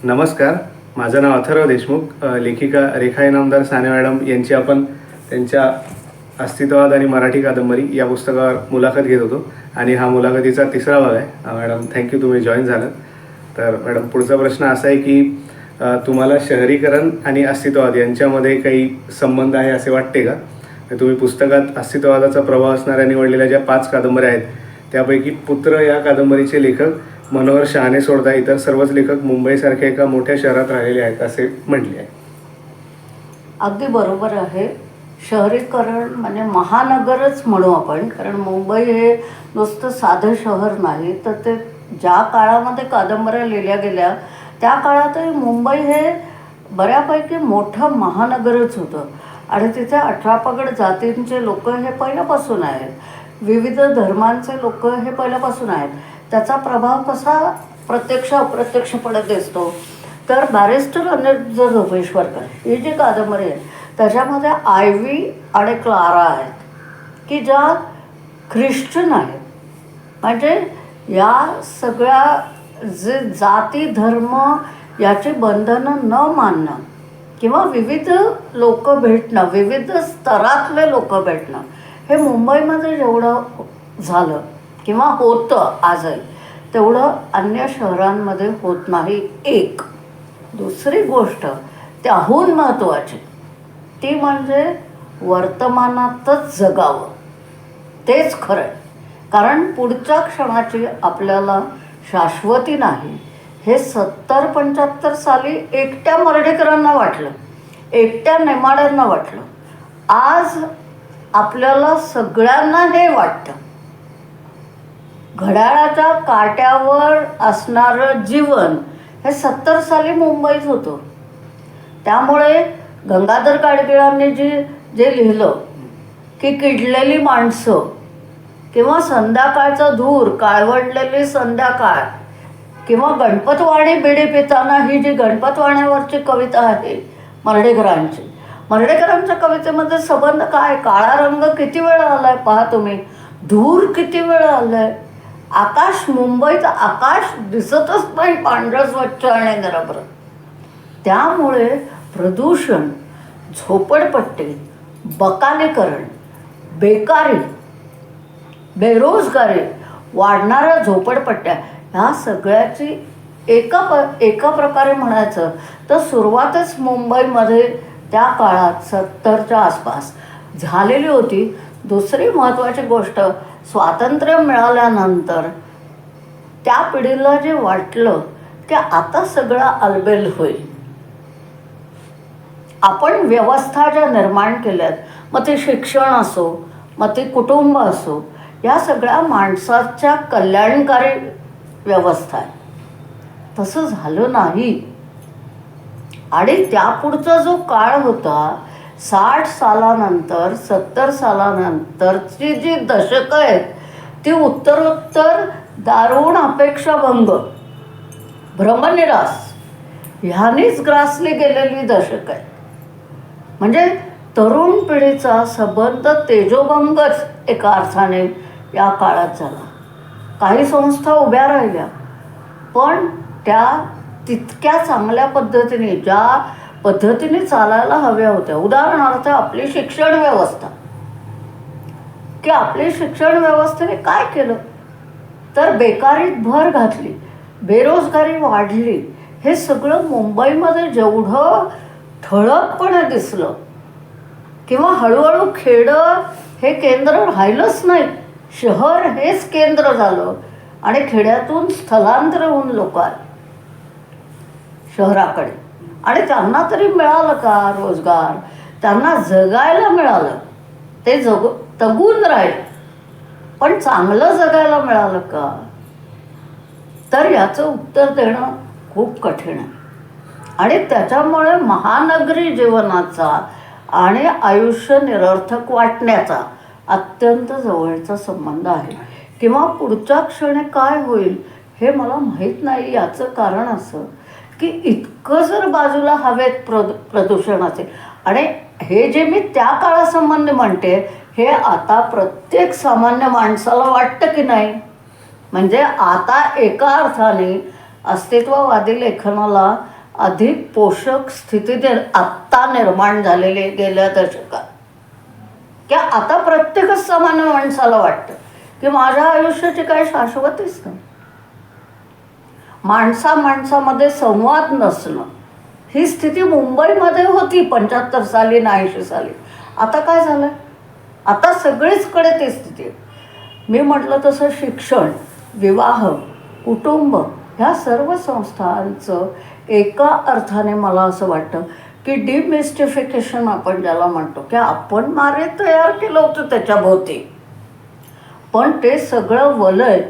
नमस्कार, माझं नाव अथर्व देशमुख. लेखिका रेखा इनामदार साने मॅडम यांची आपण त्यांच्या अस्तित्ववाद आणि मराठी कादंबरी या पुस्तकावर मुलाखत घेत होतो आणि हा मुलाखतीचा तिसरा भाग आहे. मॅडम, थँक्यू, तुम्ही जॉईन झालं. तर मॅडम, पुढचा प्रश्न असा आहे की तुम्हाला शहरीकरण आणि अस्तित्ववाद यांच्यामध्ये काही संबंध आहे असे वाटते का? तुम्ही पुस्तकात अस्तित्ववादाचा प्रभाव असणाऱ्या निवडलेल्या ज्या 5 कादंबऱ्या आहेत त्यापैकी पुत्र या कादंबरीचे लेखक मनोहर शहाणे सोडता इतर सर्वच लेखक मुंबईसारख्या एका मोठ्या शहरात राहिलेले आहेत असे म्हटले आहे. अगदी बरोबर आहे. शहरीकरण म्हणजे महानगरच म्हणू आपण, कारण मुंबई हे नुसतं साधं शहर नाही, तर ते ज्या काळामध्ये कादंबऱ्या लिहिल्या गेल्या त्या काळातही मुंबई हे बऱ्यापैकी मोठं महानगरच होतं आणि तिथे 18 पगड जातींचे लोक हे पहिल्यापासून आहेत, विविध धर्मांचे लोक हे पहिल्यापासून आहेत. त्याचा प्रभाव कसा प्रत्यक्ष अप्रत्यक्षपणे दिसतो, तर बॅरिस्टर अनिरुद्ध झोपेश्वरकर ही जी कादंबरी आहे त्याच्यामध्ये आयवी आणि क्लारा आहेत की ज्या ख्रिश्चन आहेत. म्हणजे या सगळ्या जे जाती धर्म याची बंधनं न मानणं किंवा विविध लोक भेटणं, विविध स्तरातले लोक भेटणं हे मुंबईमध्ये जेवढं झालं किंवा होतं आजही तेवढं अन्य शहरांमध्ये होत नाही. एक दुसरी गोष्ट त्याहून महत्त्वाची ती म्हणजे वर्तमानातच जगावं. तेच खरं आहे, कारण पुढच्या क्षणाची आपल्याला शाश्वती नाही. हे 70-75 साली एकट्या मर्ढेकरांना वाटलं, एकट्या नेमाड्यांना वाटलं. आज आपल्याला सगळ्यांना हे वाटतं. घड्याळाच्या काट्यावर असणारं जीवन हे 70 साली मुंबईत होतं. त्यामुळे गंगाधर गाडगिळांनी जे लिहिलं की किडलेली माणसं किंवा संध्याकाळचा धूर, काळवडलेली संध्याकाळ किंवा गणपतवाणी बिडी पिताना ही जी गणपतवाण्यावरची कविता आहे मर्ढेकरांची, मर्ढेकरांच्या कवितेमध्ये संबंध काय? काळा रंग किती वेळा आलाय पहा तुम्ही, धूर किती वेळा आलाय, आकाश, मुंबईचं आकाश दिसतच नाही पांढरं स्वच्छ आणि निरभ्र. त्यामुळे प्रदूषण, झोपडपट्टी, बकालीकरण, बेकारी, बेरोजगारी, वाढणाऱ्या झोपडपट्ट्या ह्या सगळ्याची एका प्रकारे म्हणायचं तर सुरुवातच मुंबईमध्ये त्या काळात 70च्या आसपास झालेली होती. दुसरी महत्त्वाची गोष्ट, स्वातंत्र्य मिळाल्यानंतर त्या पिढीला जे वाटलं की आता सगळं अलबेल होईल, आपण व्यवस्था ज्या निर्माण केल्यात, मग ते शिक्षण असो, मग ते कुटुंब असो, या सगळ्या माणसाच्या कल्याणकारी व्यवस्था आहे. तसं झालं नाही. आणि त्यापुढचा जो काळ होता 60 सालानंतर 70 सालानंतरची जी दशकं आहेत ती उत्तरोत्तर दारुण अपेक्षाभंग, भ्रमनिरास ह्यानेच ग्रासली गेलेली दशक आहे. म्हणजे तरुण पिढीचा संबंध तेजोभंगच एका अर्थाने या काळात झाला. काही संस्था उभ्या राहिल्या, पण त्या तितक्या चांगल्या पद्धतीने, ज्या पद्धतीने चालायला हव्या होत्या. उदाहरणार्थ आपली शिक्षण व्यवस्था, की आपली शिक्षण व्यवस्थेने काय केलं तर बेकारीत भर घातली, बेरोजगारी वाढली. हे सगळं मुंबईमध्ये जेवढं ठळकपणे दिसलं किंवा हळूहळू खेडं हे केंद्र राहिलंच नाही, शहर हेच केंद्र झालं आणि खेड्यातून स्थलांतर होऊन लोक आले शहराकडे. आणि त्यांना तरी मिळालं का रोजगार? त्यांना जगायला मिळालं, ते तगून राहिले, पण चांगलं जगायला मिळालं का? तर याचं उत्तर देणं खूप कठीण आहे. आणि त्याच्यामुळे महानगरी जीवनाचा आणि आयुष्य निरर्थक वाटण्याचा अत्यंत जवळचा संबंध आहे. किंवा पुढच्या क्षणी काय होईल हे मला माहीत नाही. याचं कारण असं की इतकं जर बाजूला हवेत प्रदूषण असेल, आणि हे जे मी त्या काळासंबंधी म्हणते हे आता प्रत्येक सामान्य माणसाला वाटतं की नाही. म्हणजे आता एका अर्थाने अस्तित्ववादी लेखनाला अधिक पोषक स्थिती आत्ता निर्माण झालेली गेल्या दशकात. की आता प्रत्येकच सामान्य माणसाला वाटतं की माझ्या आयुष्याची काही शाश्वतीच नाही. माणसामध्ये संवाद नसणं ही स्थिती मुंबईमध्ये होती 75 साली 80 साली. आता काय झालं? आता सगळीचकडे ती स्थिती आहे. मी म्हटलं तसं शिक्षण, विवाह, कुटुंब ह्या सर्व संस्थांचं एका अर्थाने मला असं वाटतं की डिमिस्टिफिकेशन आपण ज्याला म्हणतो की आपण मारे तयार केलं होतं त्याच्याभोवती, पण ते सगळं वलय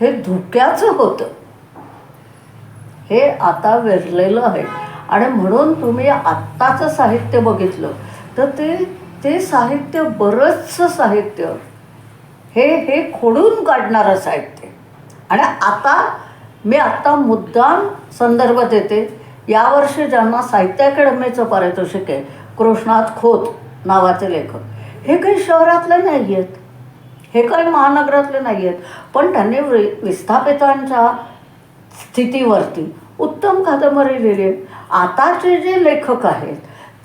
हे धुक्याचं होतं, हे आता विरलेलं आहे. आणि म्हणून तुम्ही आत्ताचं साहित्य बघितलं तर ते साहित्य, बरंचसं साहित्य हे खोडून काढणारं साहित्य. आणि मी आत्ता मुद्दाम संदर्भ देते. यावर्षी ज्यांना साहित्य अकादमीचं पारितोषिक आहे, कृष्णात खोत नावाचे लेखक, हे काही शहरातले नाही आहेत, हे काही महानगरातले नाही आहेत, पण त्यांनी विस्थापितांच्या स्थितीवरती उत्तम कादंबरी लिहिली आहे. आताचे जे लेखक आहेत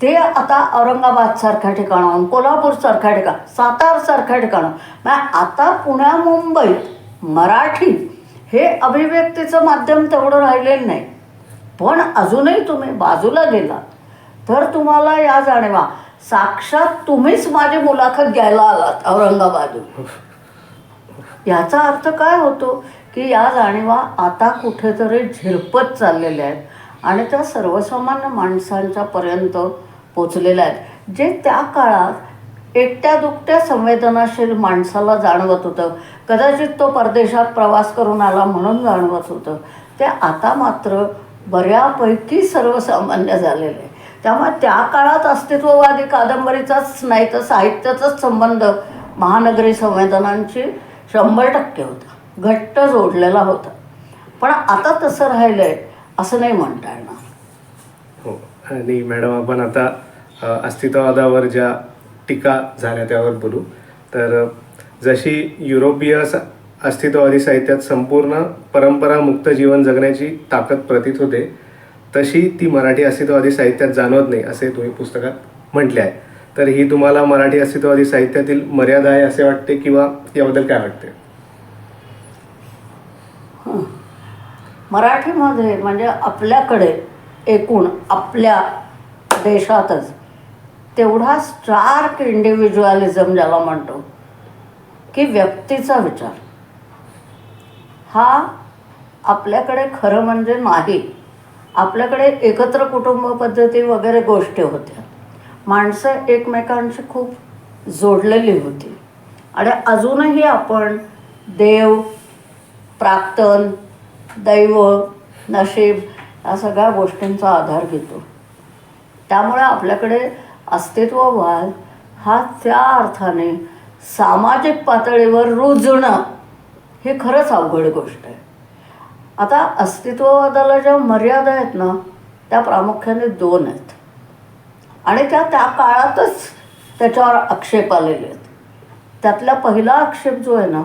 ते आता औरंगाबादसारख्या ठिकाणाहून, कोल्हापूरसारख्या ठिकाण, सातारसारख्या ठिकाणं, आता पुण्या मुंबईत मराठी हे अभिव्यक्तीचं माध्यम तेवढं राहिलेलं नाही. पण अजूनही तुम्ही बाजूला गेलात तर तुम्हाला या जाणीवा, साक्षात तुम्हीच माझी मुलाखत घ्यायला आलात औरंगाबादहून. याचा अर्थ काय होतो की या जाणीवा आता कुठेतरी झिरपत चाललेल्या आहेत आणि त्या सर्वसामान्य माणसांच्या पर्यंत पोचलेल्या आहेत, जे त्या काळात एकट्या दुकट्या संवेदनाशील माणसाला जाणवत होतं. कदाचित तो परदेशात प्रवास करून आला म्हणून जाणवत होतं, ते आता मात्र बऱ्यापैकी सर्वसामान्य झालेलं आहे. त्यामुळे त्या काळात अस्तित्ववादी कादंबरीचाच नाही तर साहित्याचाच संबंध महानगरी संवेदनांची 100% होता, घट्ट जोडलेला होता. पण आता तसं राहिलं आहे असं नाही म्हणता येणार. हो. आणि मॅडम, आपण आता अस्तित्ववादावर ज्या टीका झाल्या त्यावर बोलू. तर जशी युरोपीय अस्तित्ववादी साहित्यात संपूर्ण परंपरामुक्त जीवन जगण्याची ताकद प्रतीत होते, तशी ती मराठी अस्तित्ववादी साहित्यात जाणवत नाही असे तुम्ही पुस्तकात म्हटले आहे. तर ही तुम्हाला मराठी अस्तित्ववादी साहित्यातील मर्यादा आहे असे वाटते किंवा याबद्दल काय वाटते? मराठीमध्ये म्हणजे आपल्याकडे एकूण आपल्या देशातच तेवढा स्टार्क इंडिव्हिज्युअलिझम ज्याला म्हणतो की व्यक्तीचा विचार हा आपल्याकडे खरं म्हणजे नाही. आपल्याकडे एकत्र कुटुंब पद्धती वगैरे गोष्टी होत्या, माणसं एकमेकांशी खूप जोडलेली होती. आणि अजूनही आपण देव, प्राक्तन, दैव, नशीब या सगळ्या गोष्टींचा आधार घेतो. त्यामुळे आपल्याकडे अस्तित्ववाद हा त्या अर्थाने सामाजिक पातळीवर रुजणं हे खरंच अवघड गोष्ट आहे. आता अस्तित्ववादाला ज्या मर्यादा आहेत ना त्या प्रामुख्याने 2 आहेत आणि त्या काळातच त्याच्यावर आक्षेप आलेले आहेत. त्यातला पहिला आक्षेप जो आहे ना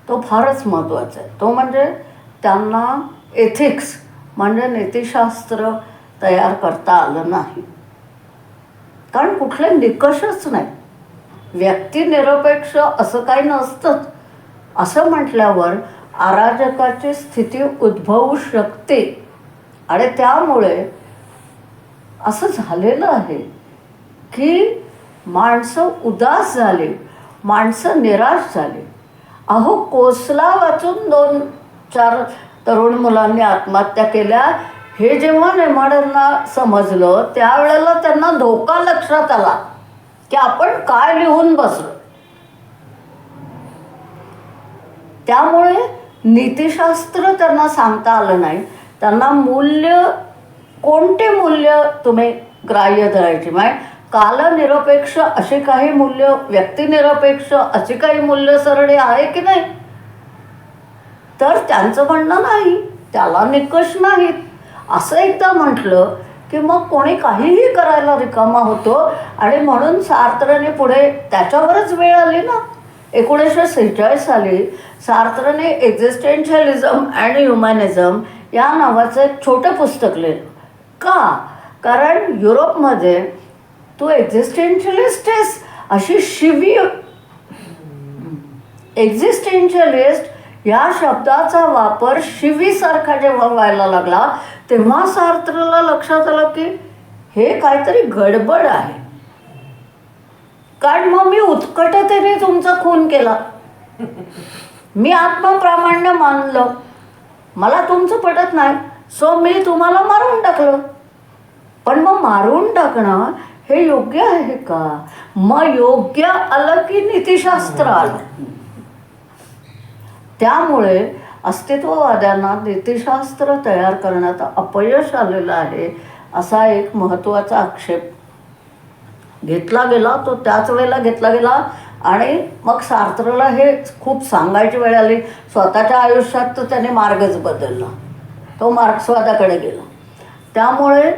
तो फारच महत्त्वाचा आहे. तो म्हणजे त्यांना एथिक्स म्हणजे नीतिशास्त्र तयार करता आलं नाही, कारण कुठले निकषच नाही. व्यक्तिनिरपेक्ष असं काही नसतंच. असं म्हटल्यावर अराजकाची स्थिती उद्भवू शकते आणि त्यामुळे असं झालेलं आहे की माणसं उदास झाली, माणसं निराश झाली. अहो, कोसला वाचून 2-4 तरुण मुलांनी आत्महत्या केल्या. हे जेव्हा नेमाड्यांना समजलं त्यावेळेला त्यांना धोका लक्षात आला की आपण काय लिहून बसलो. त्यामुळे नीतिशास्त्र त्यांना सांगता आलं नाही. त्यांना कोणते मूल्य तुम्ही ग्राह्य धरायची, म्हणजे कालनिरपेक्ष अशी काही मूल्य, व्यक्तिनिरपेक्ष अशी काही मूल्य सरणी आहे की नाही, तर त्यांचं म्हणणं नाही, त्याला निकष नाहीत. असं एकदा म्हटलं की मग कोणी काहीही करायला रिकामा होतो. आणि म्हणून सार्त्रने पुढे त्याच्यावरच वेळ आली ना. 1946 साली सार्त्रने एक्झिस्टेन्शियलिझम अँड ह्युमॅनिझम या नावाचं एक छोटं पुस्तक लिहिलं. का? कारण युरोपमध्ये तू एक्झिस्टेन्शियलिस्ट आहेस अशी शिवी. एक्झिस्टेन्शियलिस्ट या शब्दाचा वापर शिवीसारखा जेव्हा व्हायला लागला तेव्हा सार्त्रला लक्षात आलं की हे काहीतरी गडबड आहे. कारण मग मी उत्कटतेने तुमचा खून केला, मी आत्मप्रामाण्य मानलं, मला तुमचं पटत नाही, सो मी तुम्हाला मारून टाकलं. पण मग मारून टाकणं हे योग्य आहे का? मग योग्य आलं की नीतिशास्त्र आलं. त्यामुळे अस्तित्ववाद्यांना नीतिशास्त्र तयार करण्यात अपयश आलेलं आहे असा एक महत्त्वाचा आक्षेप घेतला गेला. तो त्याच वेळेला घेतला गेला आणि मग सार्त्रला हे खूप सांगायची वेळ आली. स्वतःच्या आयुष्यात तर त्याने मार्गच बदलला, तो मार्क्सवादाकडे गेला. त्यामुळे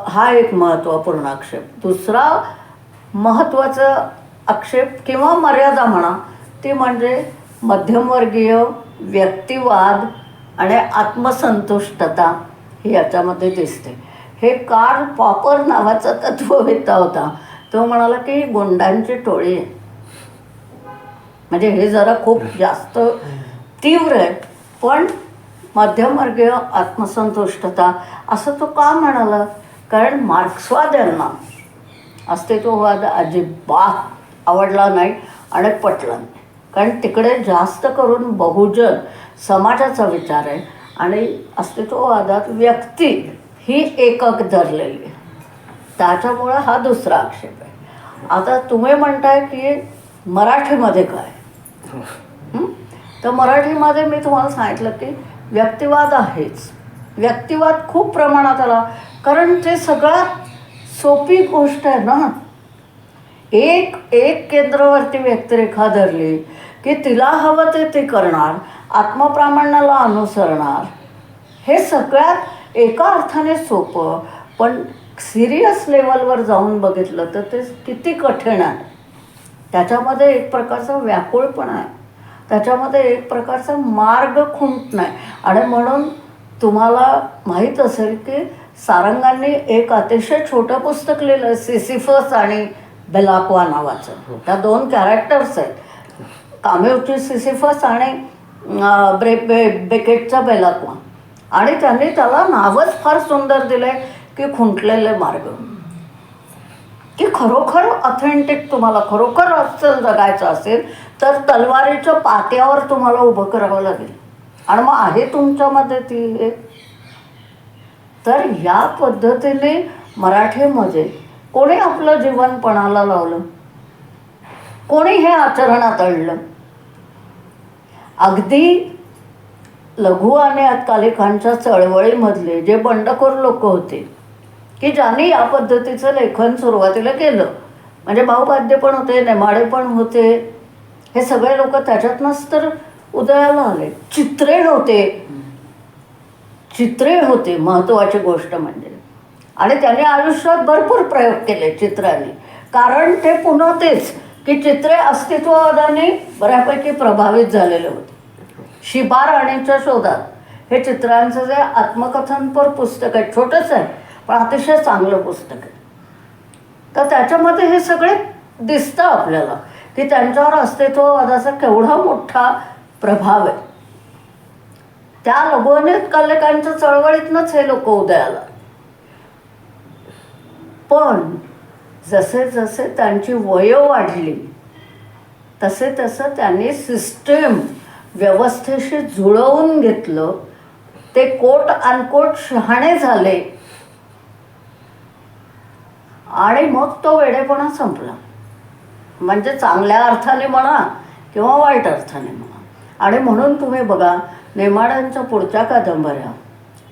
हा एक महत्त्वपूर्ण आक्षेप. दुसरा महत्त्वाचा आक्षेप किंवा मर्यादा म्हणा ती म्हणजे मध्यमवर्गीय व्यक्तिवाद आणि आत्मसंतुष्टता ही याच्यामध्ये दिसते. हे कार्ल पॉपर नावाचा तत्ववेत्ता होता. तो म्हणाला की गुंडांची टोळी आहे. म्हणजे हे जरा खूप जास्त तीव्र आहे, पण मध्यमवर्गीय आत्मसंतुष्टता असं तो का म्हणाला? कारण मार्क्सवाद्यांना अस्तित्ववाद अजिबात आवडला नाही आणि पटला नाही. कारण तिकडे जास्त करून बहुजन समाजाचा विचार आहे आणि अस्तित्ववादात व्यक्ती ही एकक धरलेली आहे. त्याच्यामुळं हा दुसरा आक्षेप आहे. आता तुम्ही म्हणताय की मराठीमध्ये काय? तर मराठीमध्ये मी तुम्हाला सांगितलं की व्यक्तिवाद आहेच. व्यक्तिवाद खूप प्रमाणात आला कारण ते सगळ्यात सोपी गोष्ट आहे ना. एक केंद्रावरती व्यक्तिरेखा धरली की तिला हवं ते ती करणार, आत्मप्रामाण्याला अनुसरणार. हे सगळ्यात एका अर्थाने सोपं, पण सिरियस लेवलवर जाऊन बघितलं तर ते किती कठीण आहे. त्याच्यामध्ये एक प्रकारचा व्याकुळपणा आहे, त्याच्यामध्ये एक प्रकारचा मार्ग खुंट नाही. आणि म्हणून तुम्हाला माहीत असेल की सारंगांनी एक अतिशय छोटं पुस्तक लिहिलं सिसिफस आणि बेलाक्वा नावाचं. त्या दोन कॅरेक्टर्स आहेत, कामेवची सिसिफस आणि बेकेटचा बेलाक्वा. आणि त्यांनी त्याला नावच फार सुंदर दिलं आहे की खुंटलेले मार्ग. की खरोखर ऑथेंटिक तुम्हाला खरोखर अस्सल जगायचं असेल तर तलवारीच्या पात्यावर तुम्हाला उभं करावं लागेल. आणि मग आहे तुमच्यामध्ये ती. तर या पद्धतीने मराठीमध्ये कोणी आपलं जीवन पणाला लावलं, कोणी हे आचरणात आणलं. अगदी लघु आणि अत्कालिकांच्या चळवळीमधले जे बंडखोर लोक होते की ज्यांनी या पद्धतीचं लेखन सुरुवातीला केलं, म्हणजे भाऊबाद्य पण होते, नेमाडे पण होते, हे सगळे लोक त्याच्यातनंच तर उदयाला आले. चित्रे होते महत्त्वाची गोष्ट म्हणजे. आणि त्याने आयुष्यात भरपूर प्रयोग केले चित्राने. कारण ते पुन्हा तेच की चित्रे अस्तित्ववादाने बऱ्यापैकी प्रभावित झालेले होते. शिबा राणीच्या शोधात हे चित्रांचं जे आत्मकथनपर पुस्तक आहे, छोटंच आहे पण अतिशय चांगलं पुस्तक आहे. तर त्याच्यामध्ये हे सगळे दिसतं आपल्याला की त्यांच्यावर अस्तित्ववादाचा केवढा मोठा प्रभाव आहे. त्या लघुअनेक कलेकांच्या चळवळीतनंच हे लोक उदयाला. पण जसे जसे त्यांची वयं वाढली तसे तसं त्यांनी सिस्टीम व्यवस्थेशी जुळवून घेतलं. ते कोट अनकोट शहाणे झाले आणि मग तो वेडेपणा संपला. म्हणजे चांगल्या अर्थाने म्हणा किंवा वाईट अर्थाने म्हणा. आणि म्हणून तुम्ही बघा नेमाड्यांच्या पुढच्या कादंबऱ्या,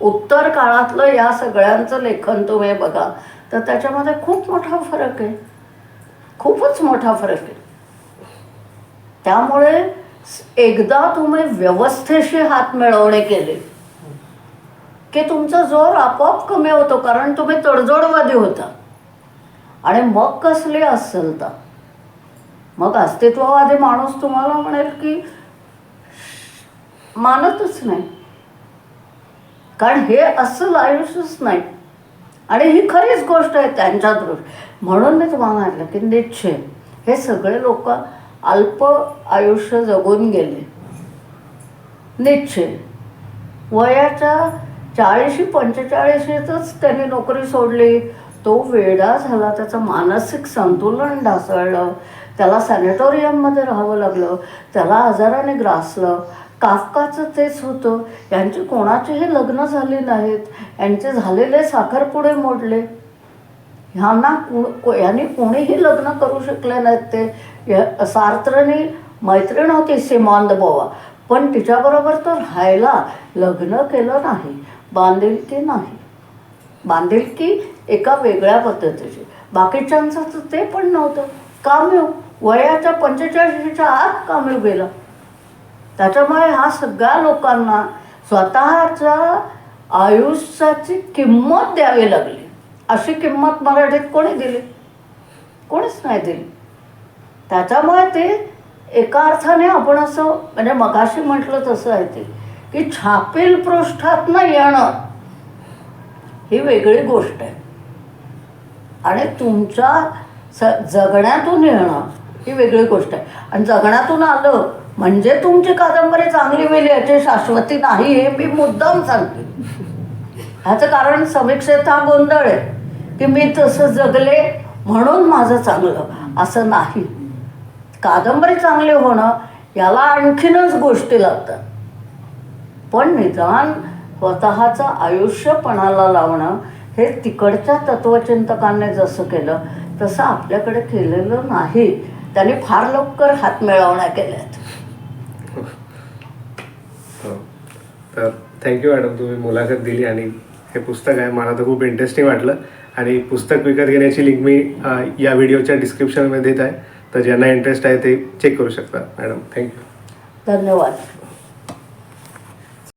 उत्तर काळातलं या सगळ्यांचं लेखन तुम्ही बघा तर त्याच्यामध्ये खूप मोठा फरक आहे, खूपच मोठा फरक आहे. त्यामुळे एकदा तुम्ही व्यवस्थेशी हात मिळवणे केले की तुमचा जोर आपोआप कमी होतो, कारण तुम्ही तडजोडवादी होता. आणि मग कसली अस्सलता, मग अस्तित्ववादी माणूस तुम्हाला म्हणेल की मानतच नाही, कारण हे असं आयुष्यच नाही. आणि ही खरीच गोष्ट आहे त्यांच्या दृष्टी. म्हणून मी तुम्हाला म्हटलं की नीत्शे हे सगळे लोक अल्प आयुष्य जगून गेले. नीत्शे वयाच्या 40-45तच त्यांनी नोकरी सोडली. तो वेडा झाला, त्याचं मानसिक संतुलन ढासळलं, त्याला सॅनेटोरियममध्ये राहावं लागलं, त्याला आजाराने ग्रासलं. काफकाचं तेच होतं. यांची कोणाचीही लग्न झाली नाहीत, यांचे झालेले साखरपुडे मोडले. यांनी कोणीही लग्न करू शकले नाहीत. ते सार्त्रनी मैत्रीण होती सिमॉन द बोवा, पण तिच्याबरोबर तो राहायला लग्न केलं नाही. बांधिलकी नाही, बांधिलकी एका वेगळ्या पद्धतीची. बाकीच्यांचं तर ते पण नव्हतं. काम्यू वयाच्या 45च्या आत काम्यू गेला. त्याच्यामुळे ह्या सगळ्या लोकांना स्वतःच्या आयुष्याची किंमत द्यावी लागली. अशी किंमत मराठीत कोणी दिली? कोणीच नाही दिली. त्याच्यामुळे ते एका अर्थाने आपण असं म्हणजे मगाशी म्हटलं तसं आहे ते की छापील पृष्ठातनं येणं ही वेगळी गोष्ट आहे आणि तुमच्या जगण्यातून येणं ही वेगळी गोष्ट आहे. आणि जगण्यातून आलं म्हणजे तुमची कादंबरी चांगली होईल याची शाश्वती नाही, हे मी मुद्दाम सांगते. ह्याचं कारण समीक्षेत हा गोंधळ आहे की मी तसं जगले म्हणून माझं चांगलं, असं नाही. कादंबरी चांगली होणं याला आणखीनच गोष्टी लागतात. पण निदान स्वतःचं आयुष्य पणाला लावणं हे तिकडच्या तत्त्वचिंतकांनी जसं केलं तसं आपल्याकडे केलेलं नाही. त्यांनी फार लवकर हात मिळवण्या केल्यात. हो, तर थँक्यू मॅडम, तुम्ही मुलाखत दिली आणि हे पुस्तक आहे मला तर खूप इंटरेस्टिंग वाटलं. आणि पुस्तक विकत घेण्याची लिंक मी या व्हिडिओच्या डिस्क्रिप्शनमध्ये देत आहे, तर ज्यांना इंटरेस्ट आहे ते चेक करू शकता. Madam thank you. धन्यवाद.